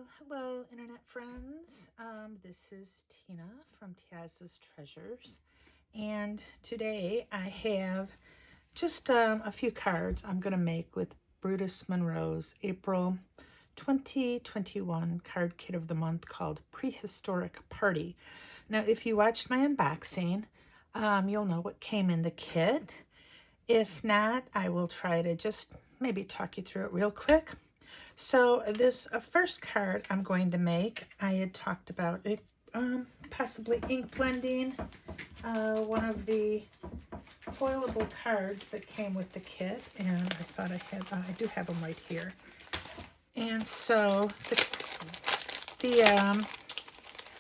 Hello, internet friends. This is Tina from Tia's Treasures, and today I have just a few cards I'm going to make with Brutus Monroe's April 2021 card kit of the month called Prehistoric Party. Now, if you watched my unboxing, you'll know what came in the kit. If not, I will try to just maybe talk you through it real quick. So this first card I'm going to make, I had talked about it, possibly ink blending, one of the foilable cards that came with the kit, and I thought I had, I do have them right here. And so the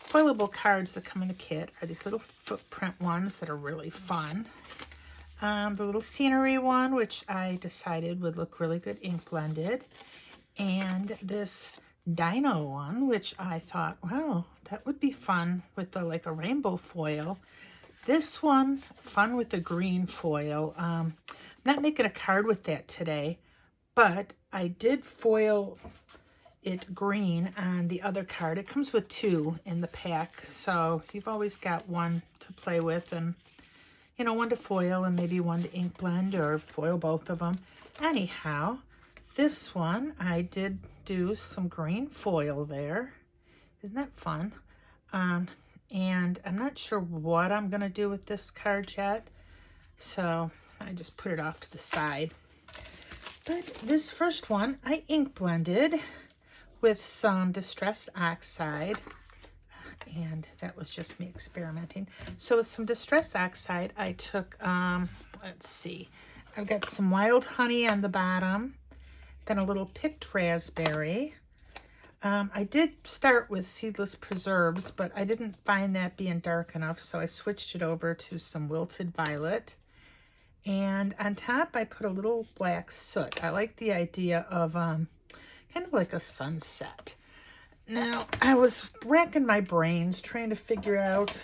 foilable cards that come in the kit are these little footprint ones that are really fun. The little scenery one, which I decided would look really good ink blended. And this dino one, which I thought, well, that would be fun with the, like a rainbow foil. This one, fun with the green foil. I'm not making a card with that today, but I did foil it green on the other card. It comes with two in the pack, so you've always got one to play with, and you know, one to foil and maybe one to ink blend or foil both of them. Anyhow, this one, I did do some green foil there. Isn't that fun? And I'm not sure what I'm going to do with this card yet, so I just put it off to the side. But this first one, I ink blended with some Distress Oxide, and that was just me experimenting. So with some Distress Oxide, I took, let's see, I've got some wild honey on the bottom, then a little picked raspberry. I did start with seedless preserves, but I didn't find that being dark enough, so I switched it over to some wilted violet. And on top, I put a little black soot. I like the idea of kind of like a sunset. Now, I was racking my brains trying to figure out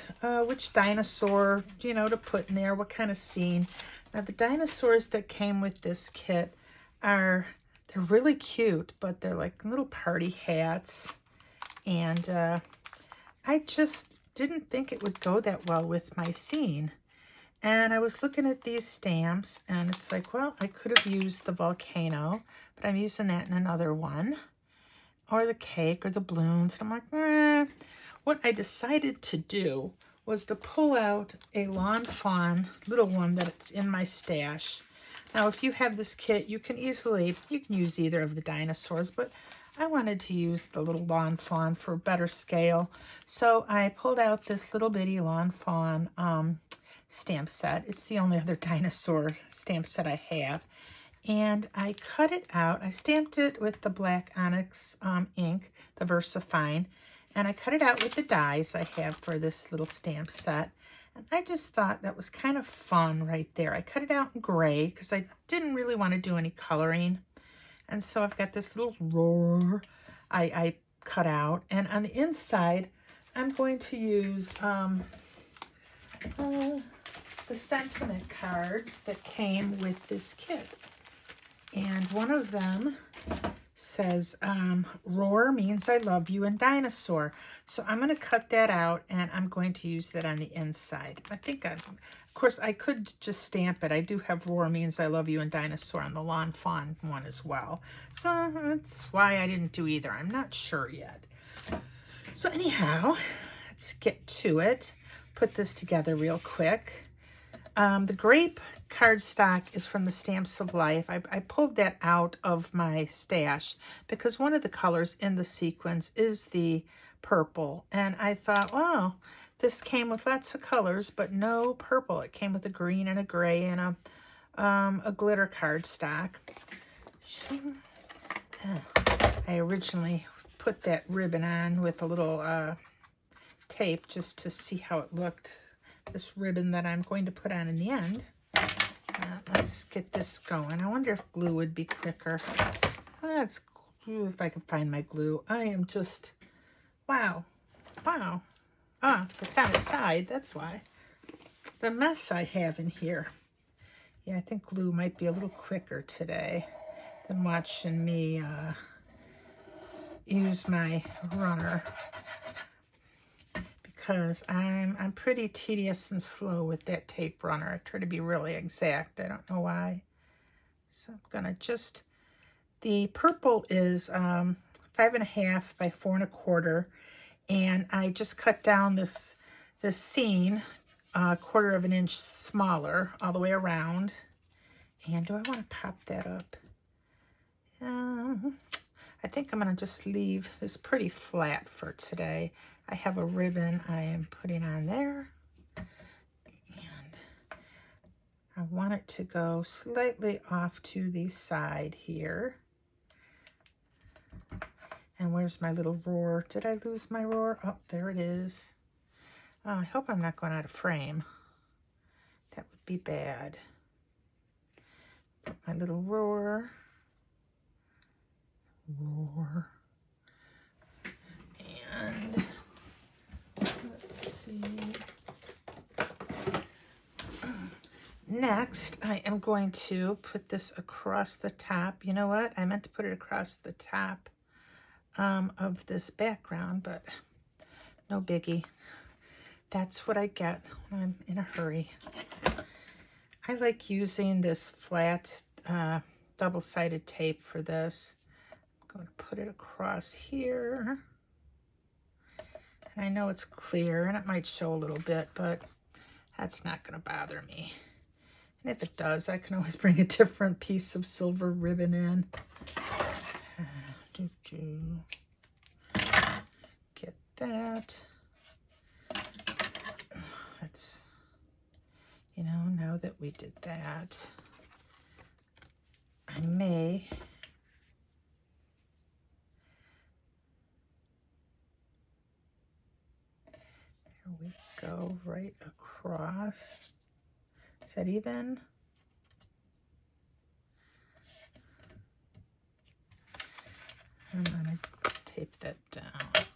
which dinosaur, you know, to put in there, what kind of scene. Now, the dinosaurs that came with this kit are... they're really cute, but they're like little party hats. And I just didn't think it would go that well with my scene. And I was looking at these stamps, and it's like, well, I could have used the volcano, but I'm using that in another one. Or the cake, or the balloons. And I'm like, What I decided to do was to pull out a Lawn Fawn little one that's in my stash. Now, if you have this kit, you can use either of the dinosaurs, but I wanted to use the little Lawn Fawn for better scale. So I pulled out this little bitty Lawn Fawn stamp set. It's the only other dinosaur stamp set I have. And I cut it out. I stamped it with the black onyx ink, the VersaFine, and I cut it out with the dies I have for this little stamp set. And I just thought that was kind of fun right there. I cut it out in gray because I didn't really want to do any coloring. And so I've got this little roar I cut out. And on the inside, I'm going to use the sentiment cards that came with this kit. And one of them says, roar means I love you in dinosaur. So I'm going to cut that out, and I'm going to use that on the inside. Of course, I could just stamp it. I do have roar means I love you in dinosaur on the Lawn Fawn one as well. So that's why I didn't do either. I'm not sure yet. So anyhow, let's get to it. Put this together real quick. The grape cardstock is from the Stamps of Life. I pulled that out of my stash because one of the colors in the sequence is the purple. And I thought, well, this came with lots of colors, but no purple. It came with a green and a gray and a glitter cardstock. I originally put that ribbon on with a little tape just to see how it looked. This ribbon that I'm going to put on in the end. Let's get this going. I wonder if glue would be quicker. Let's glue if I can find my glue. I am just, wow. It's on its side, that's why. The mess I have in here. Yeah, I think glue might be a little quicker today than watching me use my runner because I'm pretty tedious and slow with that tape runner. I try to be really exact. I don't know why. So I'm gonna just, the purple is 5.5 by 4.25, and I just cut down this scene a 1/4 of an inch smaller all the way around. And do I want to pop that up? I think I'm going to just leave this pretty flat for today. I have a ribbon I am putting on there. And I want it to go slightly off to the side here. And where's my little roar? Did I lose my roar? Oh, there it is. Oh, I hope I'm not going out of frame. That would be bad. Put my little roar. Roar. And let's see. Next, I am going to put this across the top. You know what? I meant to put it across the top of this background, but no biggie. That's what I get when I'm in a hurry. I like using this flat double-sided tape for this. I'm going to put it across here. And I know it's clear and it might show a little bit, but that's not going to bother me. And if it does, I can always bring a different piece of silver ribbon in. Get that. Let's, you know, now that we did that, I may there we go, right across. Is that even? I'm gonna tape that down.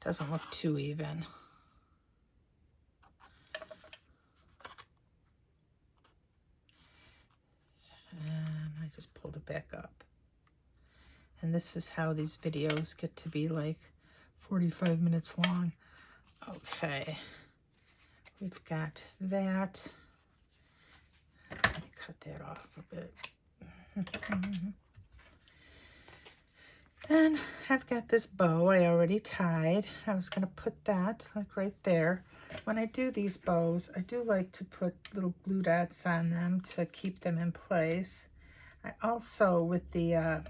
Doesn't look too even. And I just pulled it back up. And this is how these videos get to be like 45 minutes long. Okay, we've got that. Let me cut that off a bit. And I've got this bow I already tied. I was going to put that like right there. When I do these bows, I do like to put little glue dots on them to keep them in place. I also, with the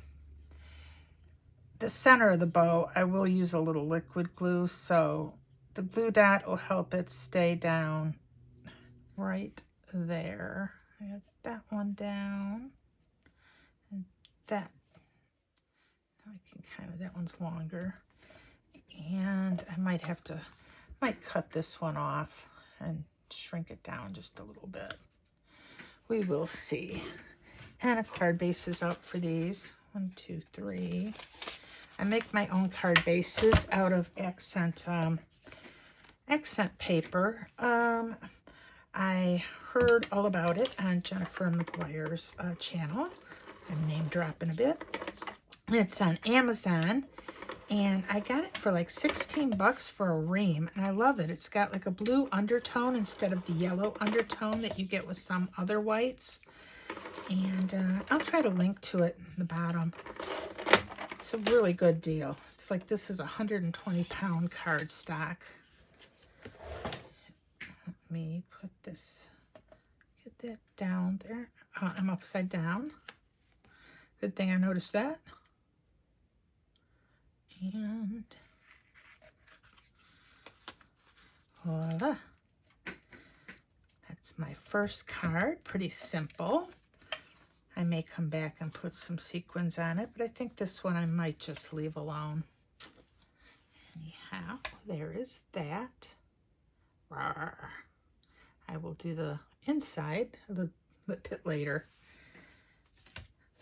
center of the bow, I will use a little liquid glue, so the glue dot will help it stay down right there. I got that one down, and that, I can kind of, that one's longer. And I might cut this one off and shrink it down just a little bit. We will see. And a card base is out for these. 1, 2, 3. I make my own card bases out of accent paper. I heard all about it on Jennifer McGuire's channel. I'm name dropping a bit. It's on Amazon, and I got it for like 16 bucks for a ream, and I love it. It's got like a blue undertone instead of the yellow undertone that you get with some other whites. And I'll try to link to it in the bottom. It's a really good deal. It's like this is 120-pound cardstock. Let me put this, get that down there. I'm upside down. Good thing I noticed that. And voila. That's my first card. Pretty simple. I may come back and put some sequins on it, but I think this one I might just leave alone. Anyhow, there is that. Rawr. I will do the inside a little bit later.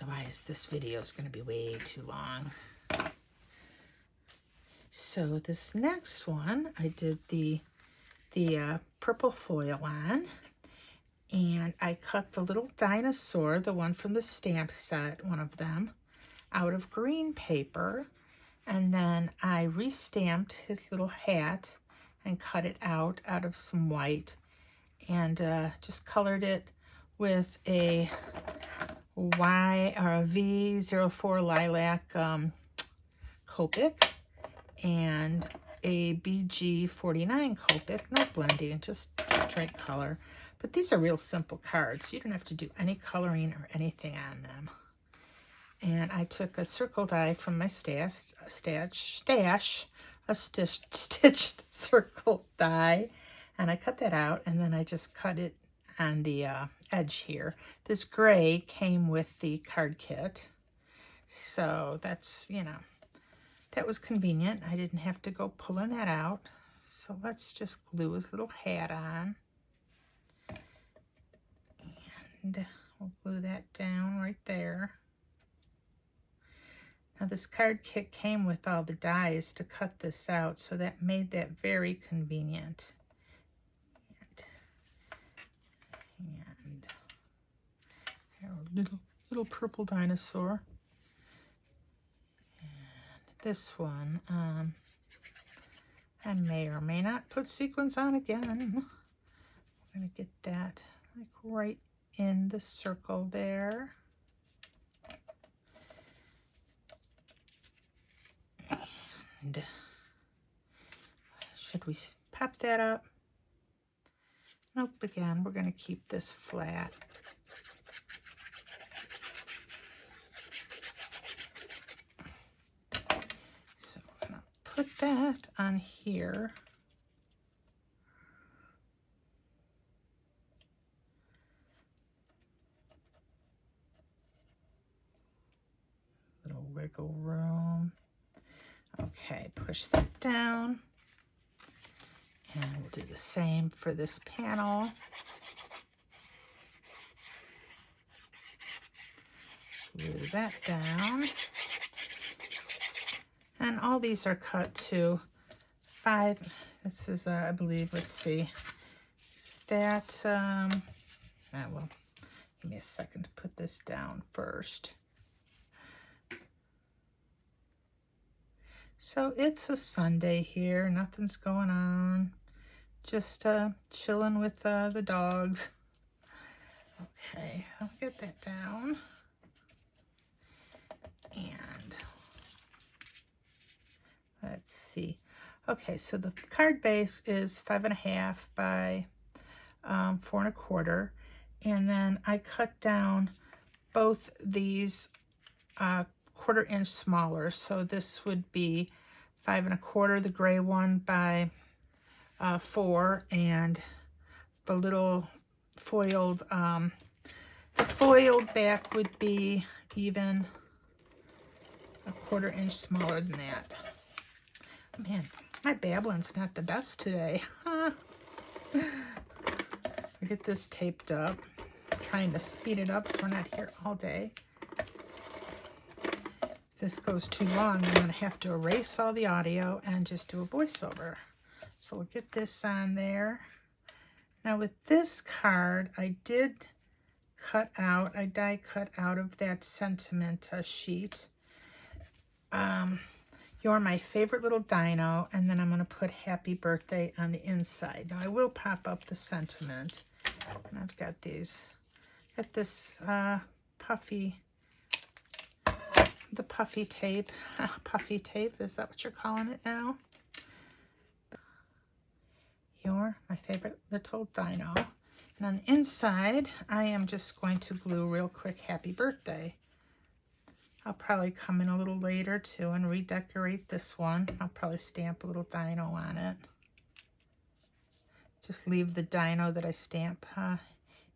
Otherwise, this video is going to be way too long. So this next one, I did the purple foil on. And I cut the little dinosaur, the one from the stamp set, one of them, out of green paper. And then I restamped his little hat and cut it out of some white, and just colored it with a Y or a V04 lilac Copic and a BG49 Copic, no blending, just straight color. But these are real simple cards. You don't have to do any coloring or anything on them. And I took a circle die from my stash, a stitched circle die, and I cut that out, and then I just cut it on the edge here. This gray came with the card kit, so that's, you know, that was convenient. I didn't have to go pulling that out. So let's just glue his little hat on, and we'll glue that down right there. Now this card kit came with all the dies to cut this out, so that made that very convenient. And our little purple dinosaur. And this one, I may or may not put sequins on again. I'm gonna get that like right in the circle there. And should we pop that up? Nope, again, we're going to keep this flat. So I'm going to put that on here. Little wiggle room. Okay, push that down, and we'll do the same for this panel. Glue that down. And all these are cut to 5, this is, I believe, let's see, is that, well, give me a second to put this down first. So it's a Sunday here, nothing's going on, just chilling with the dogs. Okay, I'll get that down. And let's see. Okay, so the card base is 5.5 by 4.25, and then I cut down both these 1/4 inch smaller. So this would be 5.25, the gray one, by 4, and the little foiled, the foiled back would be even 1/4 inch smaller than that. Man, my babbling's not the best today. I get this taped up. I'm trying to speed it up so we're not here all day. If this goes too long, I'm going to have to erase all the audio and just do a voiceover. So we'll get this on there. Now with this card, I did cut out, I die cut out of that sentiment sheet. You're my favorite little dino, and then I'm going to put happy birthday on the inside. Now I will pop up the sentiment, and I've got these, this puffy, the puffy tape. Puffy tape, is that what you're calling it now? You're my favorite little dino. And on the inside, I am just going to glue real quick happy birthday. I'll probably come in a little later too and redecorate this one. I'll probably stamp a little dino on it. Just leave the dino that I stamp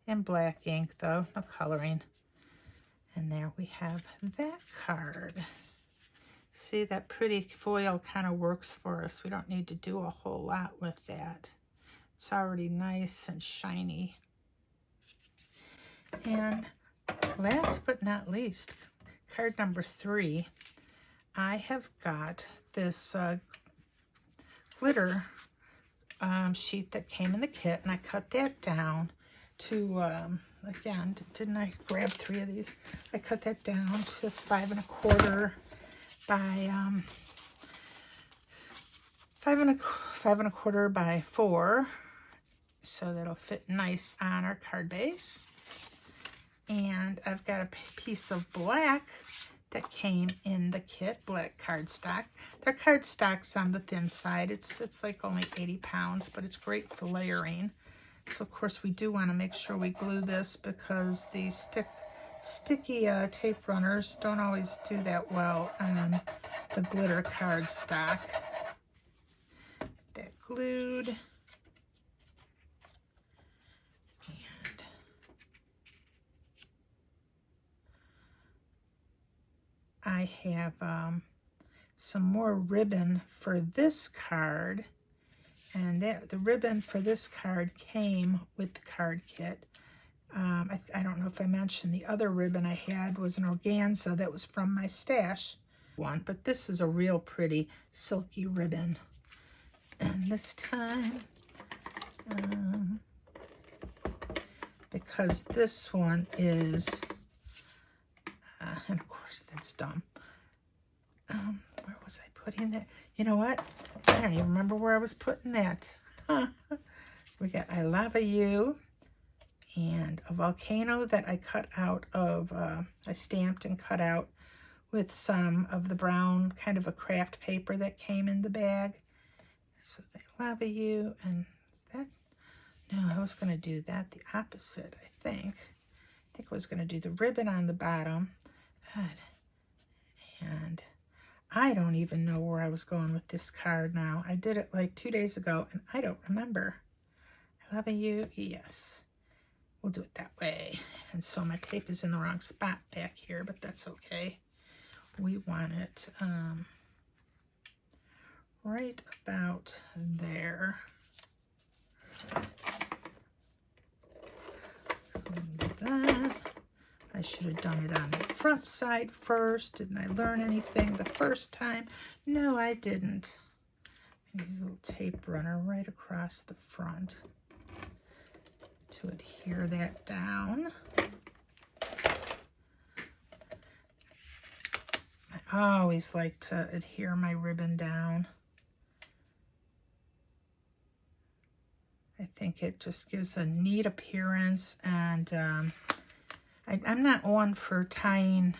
in black ink though, no coloring. And there we have that card. See, that pretty foil kind of works for us. We don't need to do a whole lot with that. It's already nice and shiny. And last but not least, card number 3, I have got this glitter sheet that came in the kit, and I cut that down to, again, didn't I grab 3 of these? I cut that down to 5.25 by 5 1/4 by 4, so that'll fit nice on our card base. And I've got a piece of black that came in the kit, black cardstock. Their cardstock's on the thin side. It's like only 80 pounds, but it's great for layering. So of course we do want to make sure we glue this because the sticky tape runners don't always do that well on the glitter cardstock. That glued. And I have some more ribbon for this card. And the ribbon for this card came with the card kit. I don't know if I mentioned the other ribbon I had was an organza that was from my stash one, but this is a real pretty silky ribbon. And this time, because this one is, and of course that's dumb. Where was I putting that? You know what? I don't even remember where I was putting that. We got I Lava You and a volcano that I cut out of, I stamped and cut out with some of the brown kind of a craft paper that came in the bag. So I Lava You, and is that? No, I was going to do that the opposite, I think. I was going to do the ribbon on the bottom. Good. And I don't even know where I was going with this card now. I did it like 2 days ago, and I don't remember. I Love You, yes. We'll do it that way. And so my tape is in the wrong spot back here, but that's okay. We want it right about there. Do that. I should have done it on the front side first. Didn't I learn anything the first time? No, I didn't. Use a little tape runner right across the front to adhere that down. I always like to adhere my ribbon down. I think it just gives a neat appearance, and I'm not one for tying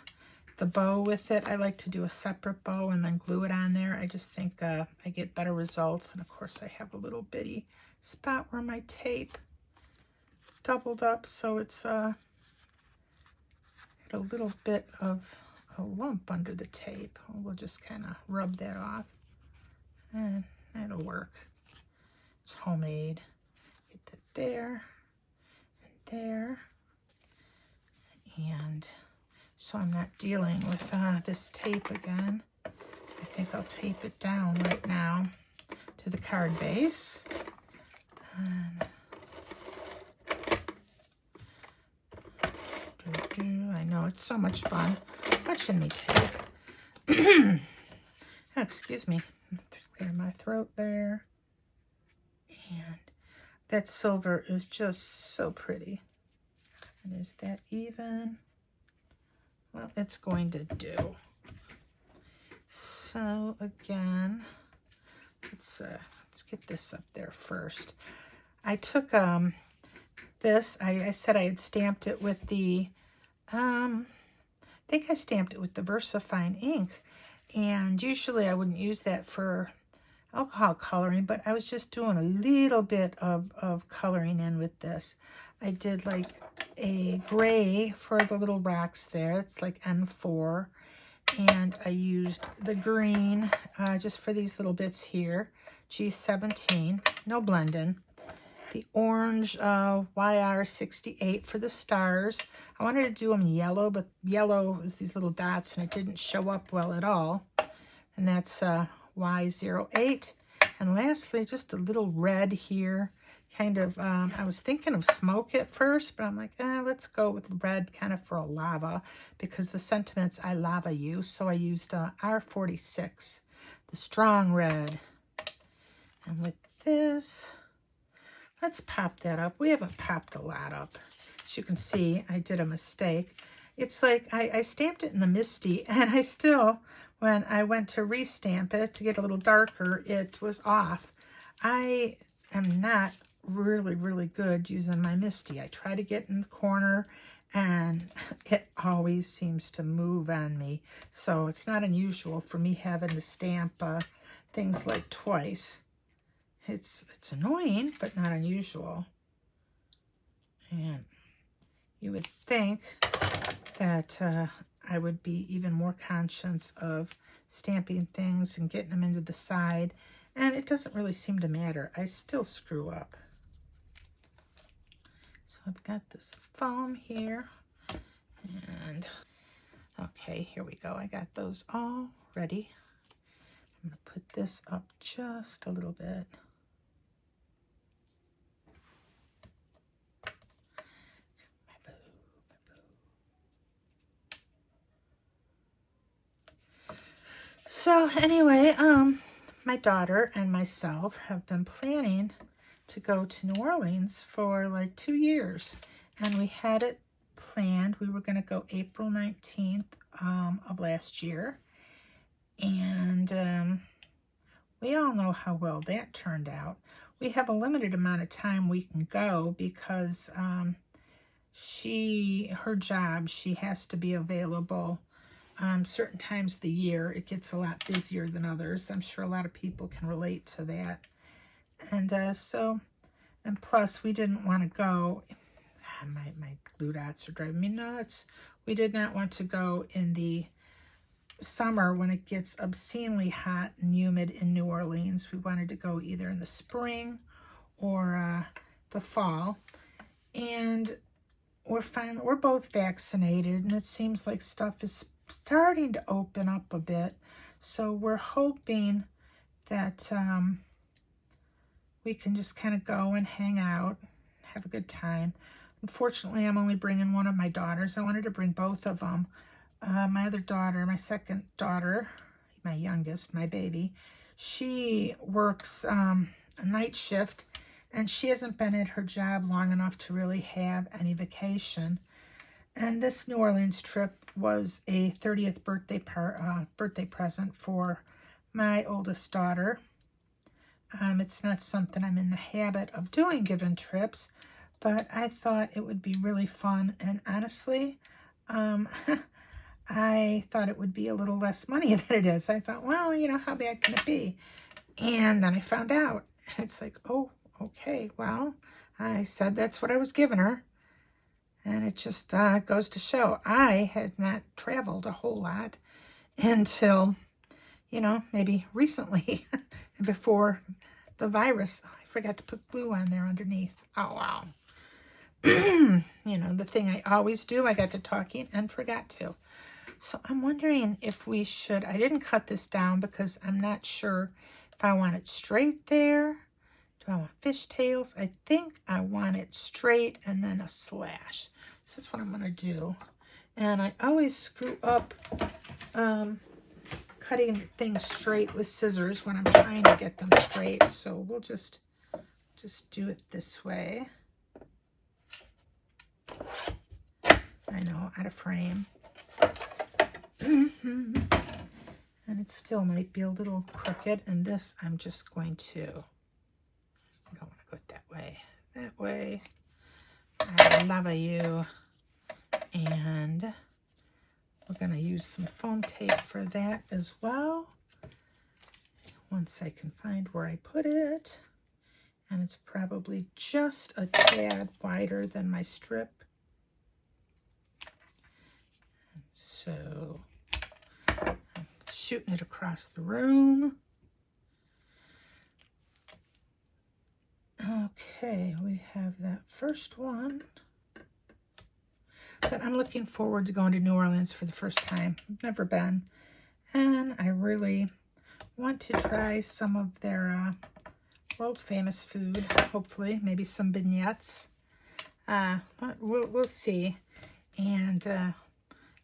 the bow with it. I like to do a separate bow and then glue it on there. I just think I get better results. And of course I have a little bitty spot where my tape doubled up, so it's got a little bit of a lump under the tape. We'll just kind of rub that off, and that'll work. It's homemade. Get that there and there. And so I'm not dealing with this tape again. I think I'll tape it down right now to the card base. And I know it's so much fun watching me tape. Oh, excuse me. Clear my throat there. And that silver is just so pretty. And is that even? Well, it's going to do. So again, let's get this up there first. I took this. I said I had stamped it with the. I think I stamped it with the VersaFine ink, and usually I wouldn't use that for alcohol coloring, but I was just doing a little bit of coloring in with this. I did like a gray for the little rocks there. It's like N4. And I used the green just for these little bits here. G17, no blending. The orange YR68 for the stars. I wanted to do them in yellow, but yellow is these little dots and it didn't show up well at all. And that's Y08. And lastly, just a little red here. Kind of, I was thinking of smoke at first, but I'm like, let's go with red kind of for a lava, because the sentiment's I Lava You. So I used R46, the strong red. And with this, let's pop that up. We haven't popped a lot up. As you can see, I did a mistake. It's like I stamped it in the Misty, and I still when I went to restamp it to get a little darker, it was off. I am not really good using my Misty. I try to get in the corner and it always seems to move on me. So it's not unusual for me having to stamp things like twice. It's annoying, but not unusual. And you would think that I would be even more conscious of stamping things and getting them into the side. And it doesn't really seem to matter. I still screw up. So I've got this foam here. And okay, here we go. I got those all ready. I'm going to put this up just a little bit. So anyway, my daughter and myself have been planning to go to New Orleans for like 2 years. And we had it planned. We were going to go April 19th of last year. And we all know how well that turned out. We have a limited amount of time we can go because her job, she has to be available certain times of the year. It gets a lot busier than others. I'm sure a lot of people can relate to that. And and plus we didn't want to go, my glue dots are driving me nuts. We did not want to go in the summer when it gets obscenely hot and humid in New Orleans. We wanted to go either in the spring or the fall. And we're both vaccinated, and it seems like stuff is starting to open up a bit. So we're hoping that we can just kind of go and hang out, have a good time. Unfortunately, I'm only bringing one of my daughters. I wanted to bring both of them. My other daughter, my second daughter, my youngest, my baby, she works a night shift, and she hasn't been at her job long enough to really have any vacation. And this New Orleans trip was a 30th birthday present for my oldest daughter. It's not something I'm in the habit of doing, given trips, but I thought it would be really fun. And honestly, I thought it would be a little less money than it is. I thought, well, you know, how bad can it be? And then I found out. It's like, oh, okay, well, I said that's what I was giving her. And it just goes to show I had not traveled a whole lot until, you know, maybe recently before the virus. Oh, I forgot to put glue on there underneath. Oh, wow. You know, the thing I always do, I got to talking and forgot to. So I'm wondering if we should, I didn't cut this down because I'm not sure if I want it straight there. Do I want fishtails? I think I want it straight and then a slash. So that's what I'm going to do. And I always screw up cutting things straight with scissors when I'm trying to get them straight. So we'll just do it this way. I know, out of frame. And it still might be a little crooked. And this, I'm just going to, I don't want to go it that way. That way. I love you. And we're going to use some foam tape for that as well. Once I can find where I put it. And it's probably just a tad wider than my strip. So I'm shooting it across the room. Okay, we have that first one. But I'm looking forward to going to New Orleans for the first time. I've never been. And I really want to try some of their world famous food. Hopefully, maybe some beignets. But we'll see. And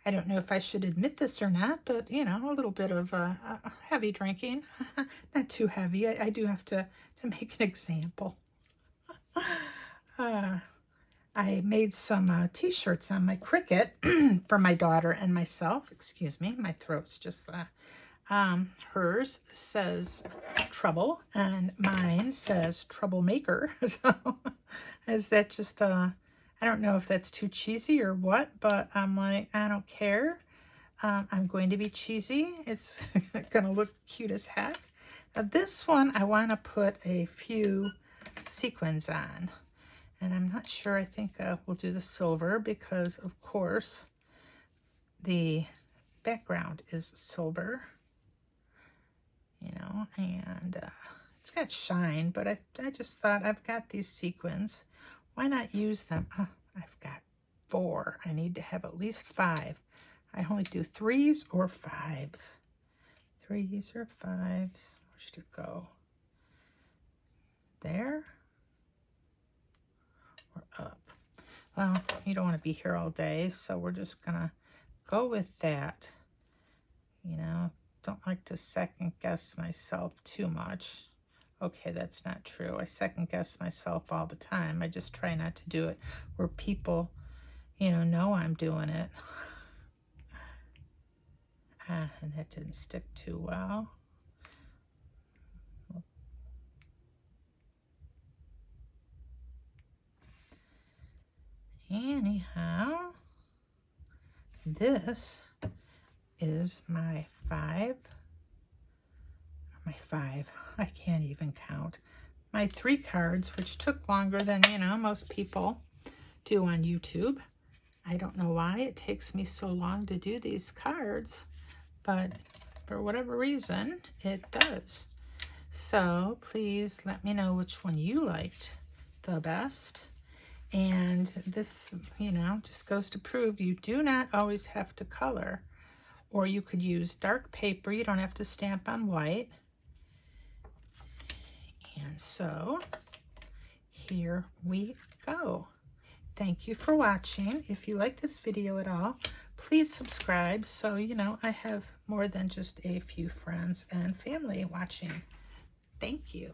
I don't know if I should admit this or not, but, you know, a little bit of heavy drinking. Not too heavy. I do have to make an example. I made some t-shirts on my Cricut for my daughter and myself. Excuse me, my throat's just Hers says trouble and mine says troublemaker. So is that just I don't know if that's too cheesy or what, but I'm like, I don't care. I'm going to be cheesy. It's gonna look cute as heck. Now this one I want to put a few sequins on, and I'm not sure. I think we'll do the silver because of course the background is silver, you know, and it's got shine, but I just thought I've got these sequins. Why not use them? Oh, I've got 4. I need to have at least 5. I only do 3s or 5s. 3s or 5s. Where should it go? There? Or up? Well, you don't want to be here all day, so we're just going to go with that. You know, don't like to second guess myself too much. Okay, that's not true. I second guess myself all the time. I just try not to do it where people, you know I'm doing it. And that didn't stick too well. Anyhow, this is my 5. I can't even count. My 3 cards, which took longer than, most people do on YouTube. I don't know why it takes me so long to do these cards, but for whatever reason, it does. So please let me know which one you liked the best. And this, just goes to prove you do not always have to color, or you could use dark paper. You don't have to stamp on white. And so here we go. Thank you for watching. If you like this video at all, please subscribe so I have more than just a few friends and family watching. Thank you.